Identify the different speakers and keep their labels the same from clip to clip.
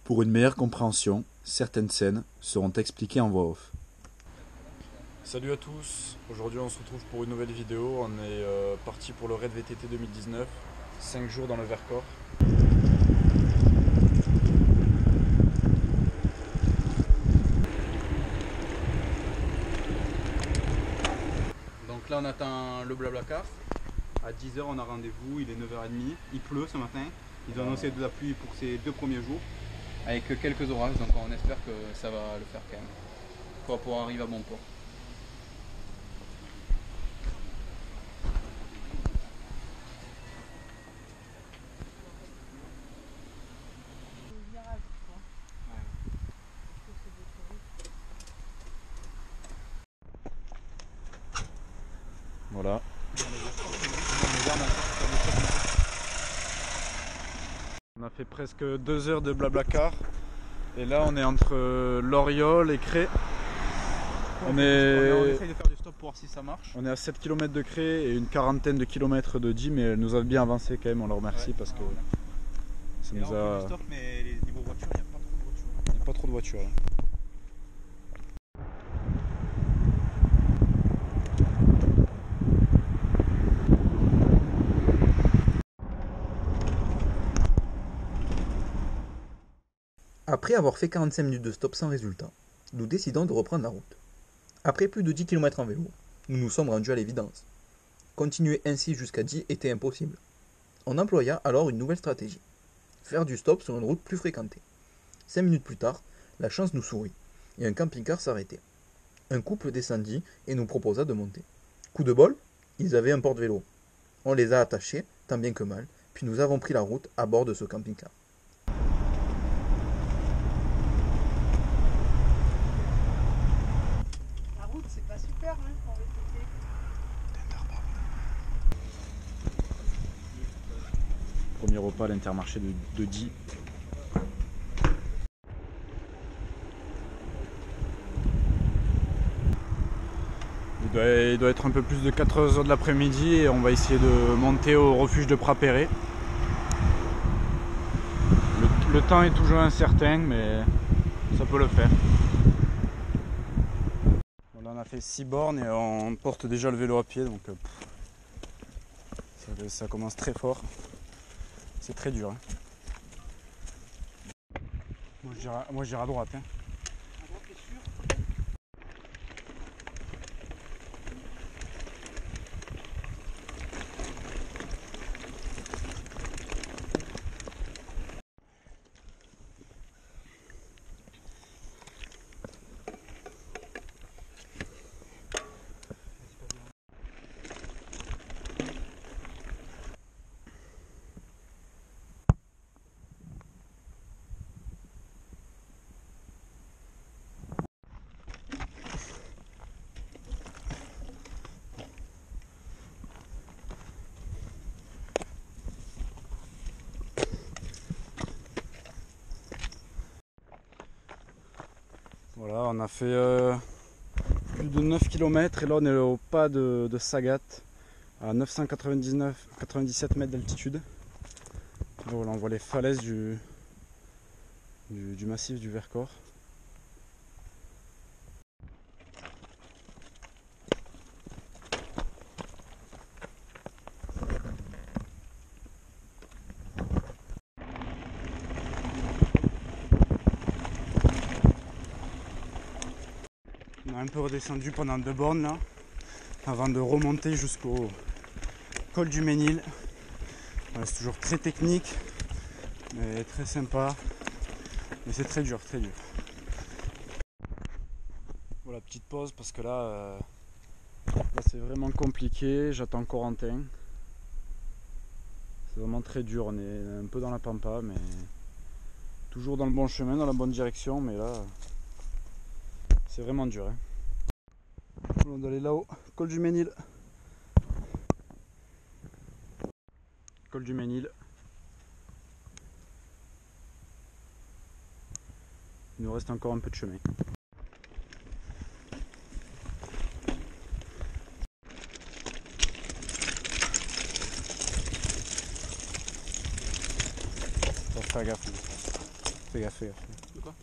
Speaker 1: Pour une meilleure compréhension, certaines scènes seront expliquées en voix off.
Speaker 2: Salut à tous, aujourd'hui on se retrouve pour une nouvelle vidéo. On est parti pour le Raid VTT 2019, 5 jours dans le Vercors. Donc là on attend le Blablacar. À 10 h on a rendez-vous, il est 9 h 30, il pleut ce matin. Ils ont annoncé de la pluie pour ces 2 premiers jours, avec quelques orages, donc on espère que ça va le faire quand même. On va pouvoir arriver à bon port. Voilà. On a fait presque 2 heures de Blablacar et là on est entre Loriol et Cré. On essaye de faire du stop pour voir si ça marche. On est à 7 km de Cré et une quarantaine de kilomètres de Die, mais elle nous a bien avancé quand même, on leur remercie parce que ça nous a... On fait du stop, mais niveau voiture, il n'y a pas trop de voitures. Il n'y a pas trop de voitures là.
Speaker 3: Après avoir fait 45 minutes de stop sans résultat, nous décidons de reprendre la route. Après plus de 10 km en vélo, nous nous sommes rendus à l'évidence. Continuer ainsi jusqu'à Die était impossible. On employa alors une nouvelle stratégie. Faire du stop sur une route plus fréquentée. 5 minutes plus tard, la chance nous sourit, et un camping-car s'arrêtait. Un couple descendit et nous proposa de monter. Coup de bol, ils avaient un porte-vélo. On les a attachés, tant bien que mal, puis nous avons pris la route à bord de ce camping-car.
Speaker 4: C'est pas super hein, en VTT.
Speaker 2: Premier repas à l'Intermarché de Die. Il doit être un peu plus de 4 h de l'après-midi et on va essayer de monter au refuge de Prapéré. Le temps est toujours incertain, mais ça peut le faire. Voilà, on a fait 6 bornes et on porte déjà le vélo à pied, donc ça commence très fort. C'est très dur. Hein. Moi je dirais à droite. Hein.
Speaker 4: À droite, t'es sûr?
Speaker 2: Voilà, on a fait plus de 9 km et là on est au pas de Sagat à 997 mètres d'altitude. Voilà, on voit les falaises du massif du Vercors. On a un peu redescendu pendant 2 bornes là, avant de remonter jusqu'au col du Ménil. Voilà, c'est toujours très technique, mais très sympa. Mais c'est très dur, très dur. Voilà, petite pause parce que là c'est vraiment compliqué. J'attends Corentin. C'est vraiment très dur. On est un peu dans la pampa, mais toujours dans le bon chemin, dans la bonne direction. Mais là, c'est vraiment dur. Hein. On doit aller là-haut, col du Ménil. col du Ménil. Il nous reste encore un peu de chemin. Fais gaffe. Fais gaffe, fais gaffe.
Speaker 5: De quoi?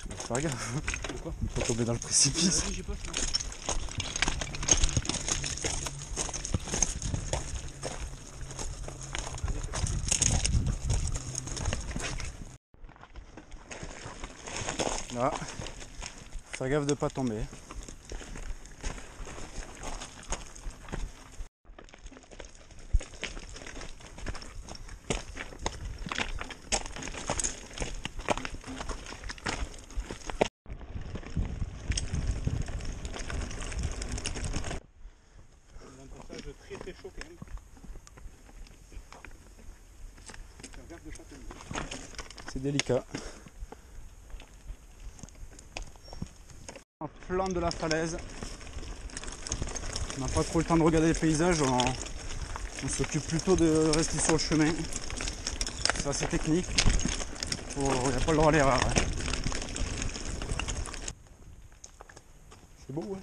Speaker 2: Fais gaffe.
Speaker 5: De quoi?
Speaker 2: Il faut tomber dans le précipice.
Speaker 5: Vas-y, j'ai pas fait.
Speaker 2: Là, fais gaffe de pas tomber.
Speaker 5: Un passage très très chaud quand même. Faire gaffe de chaque côté.
Speaker 2: C'est délicat. En flanc de la falaise. On n'a pas trop le temps de regarder les paysages. On s'occupe plutôt de rester sur le chemin. C'est assez technique. Il n'y a pas le droit à l'erreur. C'est beau, ouais.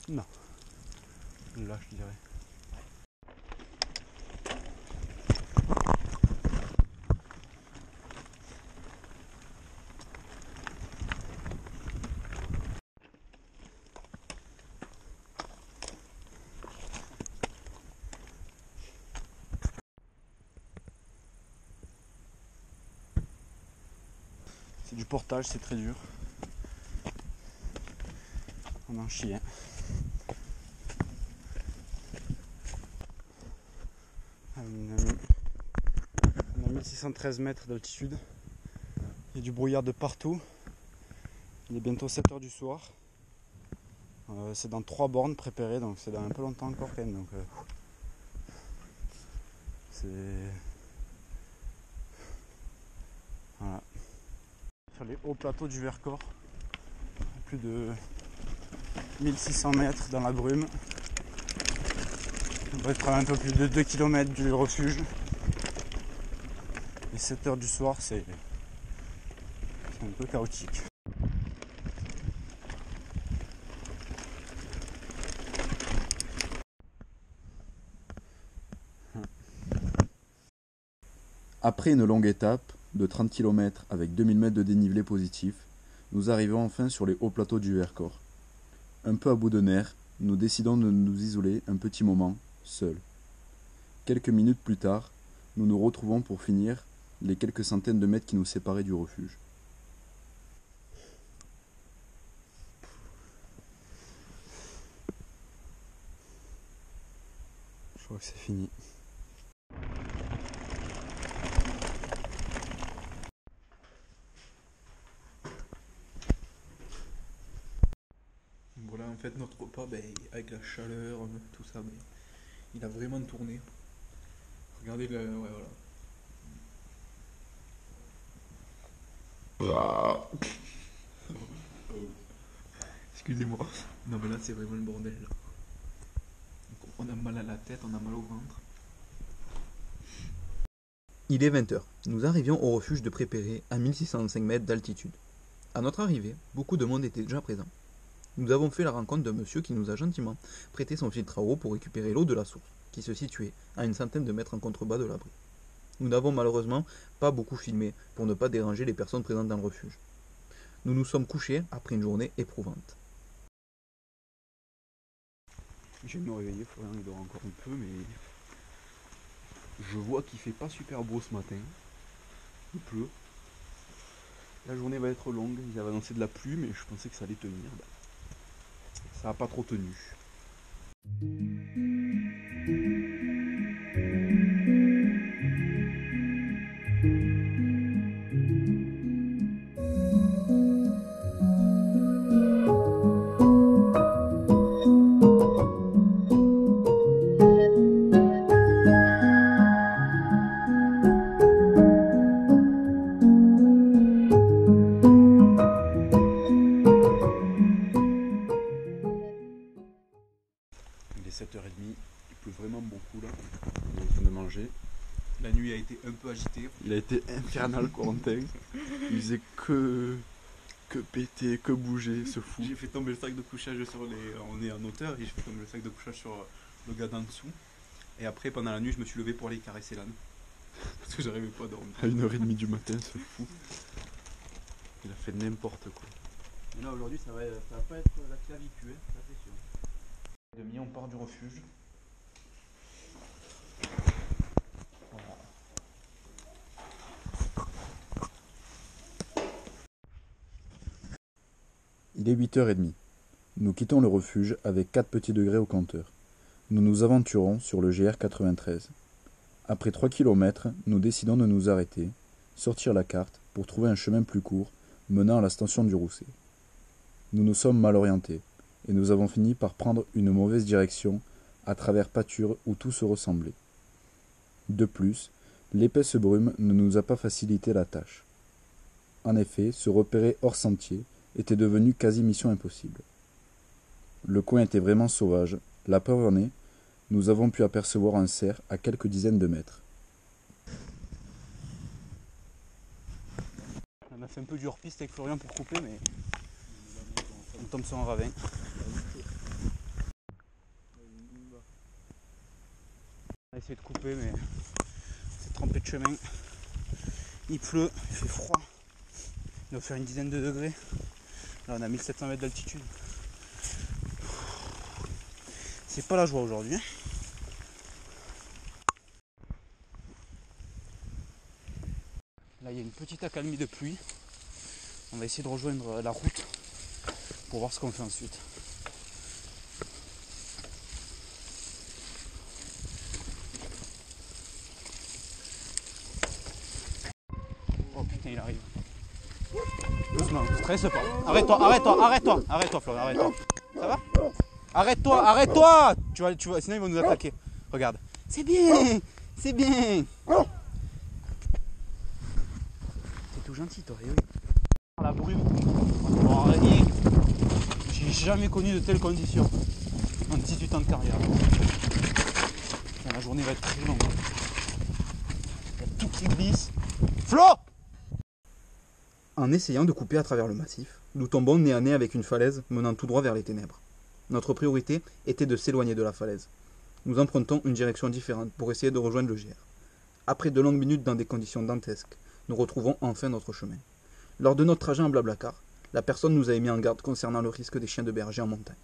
Speaker 2: Non. Là, je dirais. C'est du portage, c'est très dur. On en chie, hein. On a 1613 mètres d'altitude. Il y a du brouillard de partout. Il est bientôt 7 h du soir. C'est dans 3 bornes préparées, donc c'est dans un peu longtemps encore quand même. Donc, c'est... Voilà. Sur les hauts plateaux du Vercors. Plus de 1600 mètres dans la brume. On va être à un peu plus de 2 km du refuge. Et 7 h du soir, c'est un peu chaotique.
Speaker 1: Après une longue étape de 30 km avec 2000 mètres de dénivelé positif, nous arrivons enfin sur les hauts plateaux du Vercors. Un peu à bout de nerfs, nous décidons de nous isoler un petit moment, seuls. Quelques minutes plus tard, nous nous retrouvons pour finir les quelques centaines de mètres qui nous séparaient du refuge.
Speaker 2: Je crois que c'est fini.
Speaker 3: Voilà, en fait, notre repas, avec la chaleur, tout ça, il a vraiment tourné. Regardez le. Ouais, voilà. Excusez-moi. Non, mais là, c'est vraiment le bordel. Là. On a mal à la tête, on a mal au ventre. Il est 20 h. Nous arrivions au refuge de Prépéré à 1605 mètres d'altitude. À notre arrivée, beaucoup de monde était déjà présent. Nous avons fait la rencontre d'un monsieur qui nous a gentiment prêté son filtre à eau pour récupérer l'eau de la source, qui se situait à une centaine de mètres en contrebas de l'abri. Nous n'avons malheureusement pas beaucoup filmé pour ne pas déranger les personnes présentes dans le refuge. Nous nous sommes couchés après une journée éprouvante.
Speaker 5: Je vais me réveiller, il faudrait que je dors encore un peu, mais je vois qu'il fait pas super beau ce matin. Il pleut. La journée va être longue, ils avaient annoncé de la pluie, mais je pensais que ça allait tenir. Ça n'a pas trop tenu. Il est 7h30, il pleut vraiment beaucoup là. On est en train de manger. La nuit a été un peu agitée. Il a été infernal, Corentin. Il faisait que péter, que bouger, ce fou. J'ai fait tomber le sac de couchage sur les... On est en hauteur et j'ai fait tomber le sac de couchage sur le gars d'en dessous. Et après, pendant la nuit, je me suis levé pour aller caresser l'âne. Parce que j'arrivais pas à dormir. À 1h30 du matin, ce fou. Il a fait n'importe quoi. Et là, aujourd'hui, ça va pas être la clavicule, hein, ça c'est sûr.
Speaker 3: Demi, on part du refuge.
Speaker 1: Il est 8h30. Nous quittons le refuge avec 4 petits degrés au compteur. Nous nous aventurons sur le GR 93. Après 3 km, nous décidons de nous arrêter, sortir la carte pour trouver un chemin plus court menant à la station du Rousset. Nous nous sommes mal orientés et nous avons fini par prendre une mauvaise direction à travers pâtures où tout se ressemblait. De plus, l'épaisse brume ne nous a pas facilité la tâche. En effet, se repérer hors sentier était devenu quasi mission impossible. Le coin était vraiment sauvage. La preuve en est, nous avons pu apercevoir un cerf à quelques dizaines de mètres.
Speaker 5: On a fait un peu du hors-piste avec Florian pour couper, mais on tombe sur un ravin. On a essayé de couper, mais c'est trempé de chemin. Il pleut, il fait froid. Il doit faire une dizaine de degrés. Là, on a 1700 mètres d'altitude. C'est pas la joie aujourd'hui. Là, il y a une petite accalmie de pluie. On va essayer de rejoindre la route pour voir ce qu'on fait ensuite. Oh putain, il arrive. Doucement, stresse pas. Arrête-toi Florian, arrête-toi. Ça va? Arrête-toi. Tu vas, sinon ils vont nous attaquer. Regarde. C'est bien. C'est tout gentil toi, oui. La brume, on rien. J'ai jamais connu de telles conditions en 18 ans de carrière. La journée va être très longue. Il y a tout qui glisse. Flo!
Speaker 3: En essayant de couper à travers le massif, nous tombons nez à nez avec une falaise menant tout droit vers les ténèbres. Notre priorité était de s'éloigner de la falaise. Nous empruntons une direction différente pour essayer de rejoindre le GR. Après de longues minutes dans des conditions dantesques, nous retrouvons enfin notre chemin. Lors de notre trajet en Blablacar, la personne nous avait mis en garde concernant le risque des chiens de berger en montagne,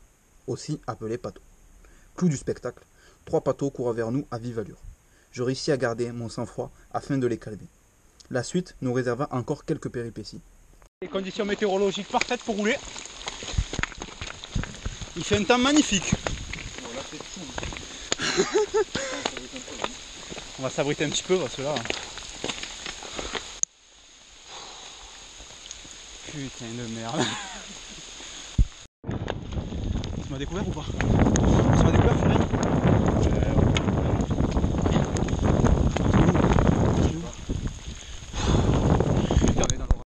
Speaker 3: aussi appelés pâteaux. Clou du spectacle, 3 pâteaux courent vers nous à vive allure. Je réussis à garder mon sang-froid afin de les calmer. La suite nous réserva encore quelques péripéties.
Speaker 5: Les conditions météorologiques parfaites pour rouler. Il fait un temps magnifique. On va s'abriter un petit peu parce que là... Putain de merde. Tu m'as découvert ou pas? Tu m'as découvert, Florian?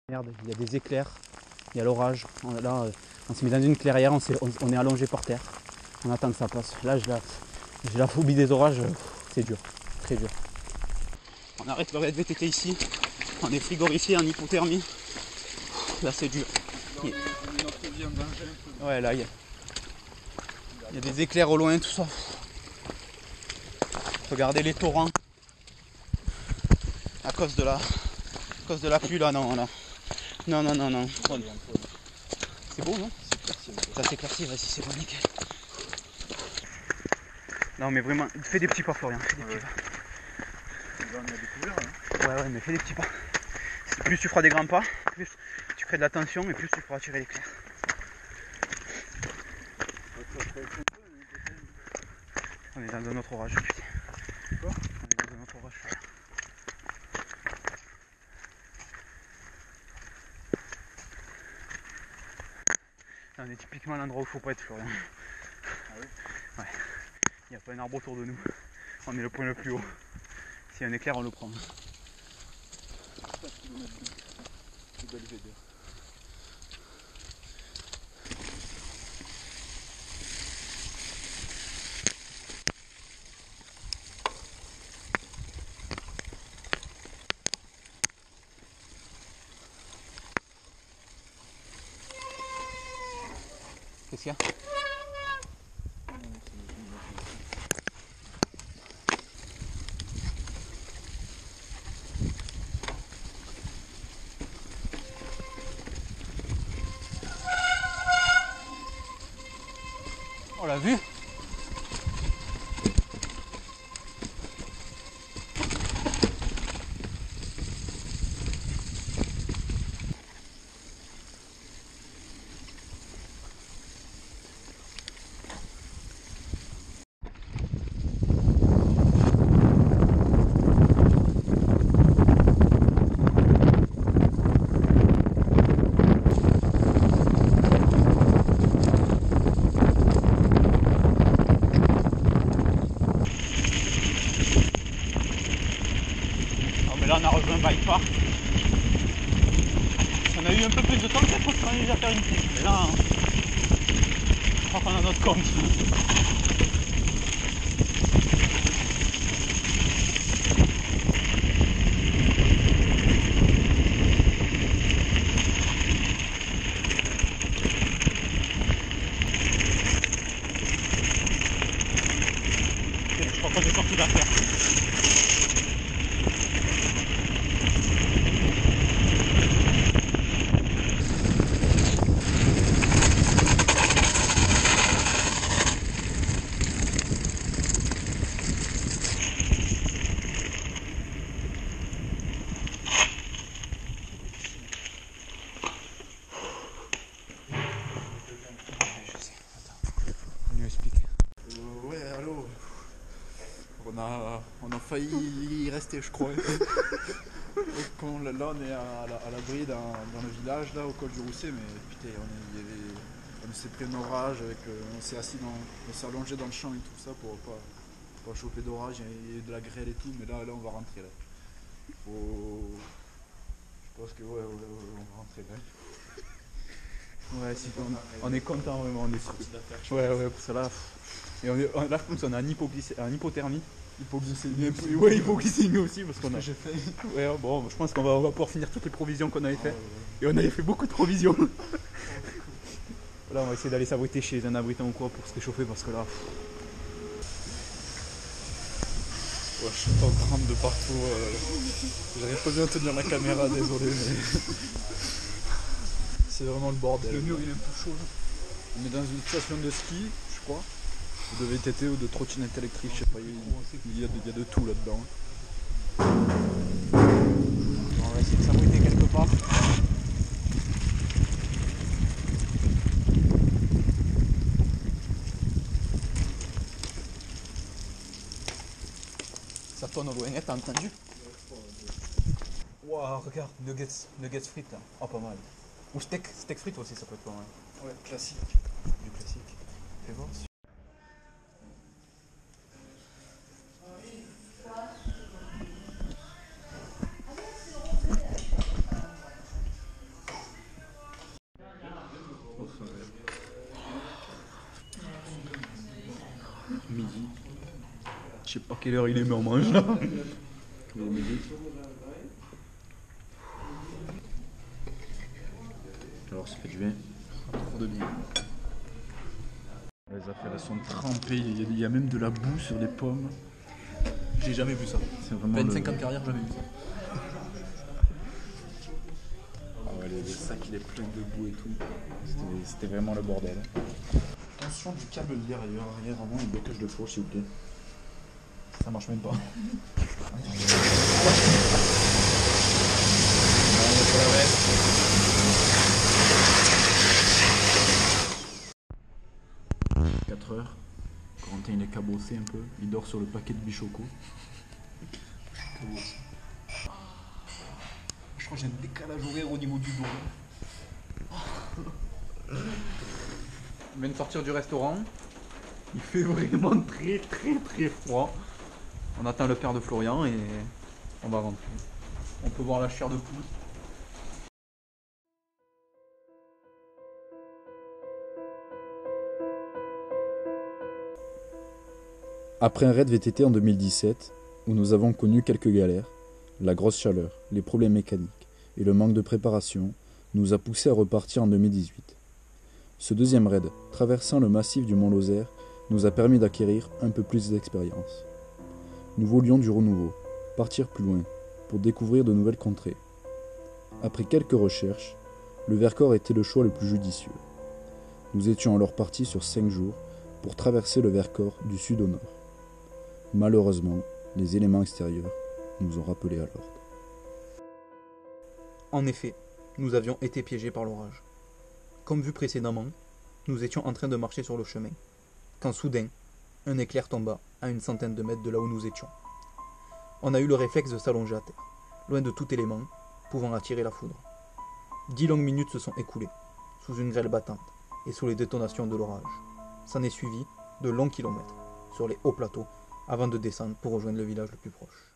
Speaker 5: Merde, il y a des éclairs, il y a l'orage. Là, on s'est mis dans une clairière, on est allongé par terre. On attend que ça passe. Là, j'ai la phobie des orages, c'est dur, très dur. On arrête le VTT ici, on est frigorifié en hypothermie. Là, c'est dur. Ouais, là, il y a des éclairs au loin, tout ça. Regardez les torrents. À cause de la pluie, là, non, là. Non. C'est beau, non? Ça s'éclaircit, vas-y, c'est bon, nickel. Non, mais vraiment, fais des petits pas, Florian, fais des petits pas.
Speaker 2: On a découvert, hein.
Speaker 5: Ouais, mais fais des petits pas. Plus tu feras des grands pas, plus tu crées de la tension et plus tu pourras tirer l'éclair. On est dans un autre orage, putain. Quoi? On est dans un autre orage. Là, on est typiquement à l'endroit où il faut pas être, Florian.
Speaker 2: Ah oui?
Speaker 5: Ouais. Il n'y a pas un arbre autour de nous. On est le point le plus haut. S'il y a un éclair, on le prend.
Speaker 2: 4 km de Belvédère.
Speaker 3: Qu'est-ce qu'il y a? On l'a vu? Là on a rejoint un bike park. On a eu un peu plus de temps peut-être pour s'amuser à faire une piste. Mais là, je crois qu'on a notre compte. Je crois qu'on est sorti d'affaire.
Speaker 2: Ouais, allô. On a failli y rester, je crois. Là, on est à l'abri dans le village, là, au col du Rousset, mais putain, on s'est pris un orage, on s'est on s'est allongé dans le champ et tout ça pour pas choper d'orage et de la grêle et tout, mais là on va rentrer là. Je pense que ouais, on va rentrer là. Ouais, si, on est content vraiment, on est sorti d'affaire. Ouais, pour ça là. Et là, je pense qu'on a un hypothermie. Hypoglycémie. Ouais, hypoglycémie aussi, parce qu'on a. J'ai fait. Ouais, bon, je pense qu'on va pouvoir finir toutes les provisions qu'on avait fait. Ouais. Et on avait fait beaucoup de provisions. Là, on va essayer d'aller s'abriter chez un abritant ou quoi pour se réchauffer, parce que là. Ouais, je suis en crampe de partout. J'arrive pas bien à tenir la caméra, désolé, mais. C'est vraiment le bordel. Le mur il est un peu chaud là. On est dans une station de ski, je crois. Ou de VTT ou de trottinette électrique, je sais pas, il y a de tout là-dedans. On va essayer de s'abriter quelque part. Ça tourne au loin, t'as entendu? Waouh, regarde, nuggets frites là. Oh, pas mal. Ou steak frites aussi, ça peut être pas mal. Ouais, classique. Du classique. Fais voir. Midi. Je sais pas quelle heure il est, mais on mange là. Midi. Alors ça fait du bien. Trop de bien. Les affaires elles sont trempées, il y a même de la boue sur les pommes. J'ai jamais vu ça. C'est vraiment 25 ans de carrière, jamais vu ça. Ah ouais, le sac il est plein de boue et tout. C'était vraiment le bordel. Attention du câble derrière, avant le blocage de four s'il vous plaît. Ça marche même pas. Corentin il est cabossé un peu, il dort sur le paquet de bichoco. Je crois que j'ai un décalage horaire au niveau du dos. On vient de sortir du restaurant, il fait vraiment très froid. On attend le père de Florian et on va rentrer. On peut voir la chair de poule.
Speaker 1: Après un raid VTT en 2017, où nous avons connu quelques galères, la grosse chaleur, les problèmes mécaniques et le manque de préparation nous a poussé à repartir en 2018. Ce deuxième raid, traversant le massif du Mont Lozère, nous a permis d'acquérir un peu plus d'expérience. Nous voulions du renouveau, partir plus loin, pour découvrir de nouvelles contrées. Après quelques recherches, le Vercors était le choix le plus judicieux. Nous étions alors partis sur 5 jours pour traverser le Vercors du sud au nord. Malheureusement, les éléments extérieurs nous ont rappelés à l'ordre.
Speaker 3: En effet, nous avions été piégés par l'orage. Comme vu précédemment, nous étions en train de marcher sur le chemin, quand soudain, un éclair tomba à une centaine de mètres de là où nous étions. On a eu le réflexe de s'allonger à terre, loin de tout élément pouvant attirer la foudre. 10 longues minutes se sont écoulées, sous une grêle battante et sous les détonations de l'orage. S'en est suivi de longs kilomètres sur les hauts plateaux avant de descendre pour rejoindre le village le plus proche.